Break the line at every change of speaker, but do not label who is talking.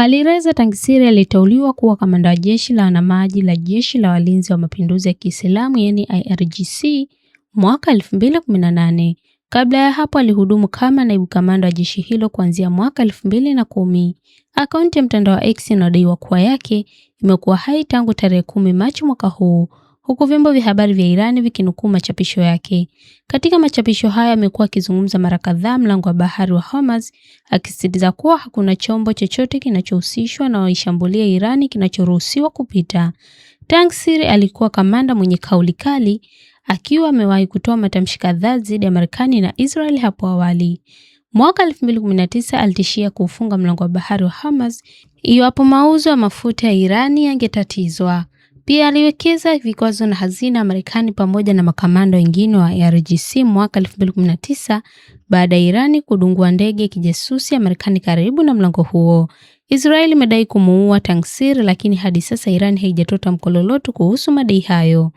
Alireza Tangsiri aliteuliwa kuwa kamanda wa jeshi la wanamaji la Jeshi la Walinzi wa Mapinduzi ya Kiislamu yani IRGC mwaka 2018. Kabla ya hapo alihudumu kama naibu kamanda wa jeshi hilo kuanzia mwaka 2010. Akaunti ya mtandao wa X inadaiwa kuwa yake imekuwa hai tangu tarehe 10 Machi mwaka huu, huku vyombo vya habari vya Irani vikinukuu machapisho yake. Katika machapisho haya amekuwa akizungumza mara kadhaa mlango wa bahari wa Hormuz, akisisitiza kuwa hakuna chombo chochote kinachohusishwa na waishambulia Irani kinachoruhusiwa kupita. Tangsiri alikuwa kamanda mwenye kauli kali, akiwa amewahi kutoa matamshi kadhaa dhidi ya Marekani na Israel hapo awali. Mwaka 2019 alitishia kuufunga mlango wa bahari wa Hormuz iwapo mauzo ya mafuta ya Irani yangetatizwa. Pia aliwekeza vikwazo na hazina ya Marekani pamoja na makamanda wengine wa IRGC mwaka 2019 baada ya Irani kudungua ndege ya kijasusi ya Marekani karibu na mlango huo. Israeli imedai kumuua Tangsiri, lakini hadi sasa Irani haijatoa tamko lolote kuhusu madai hayo.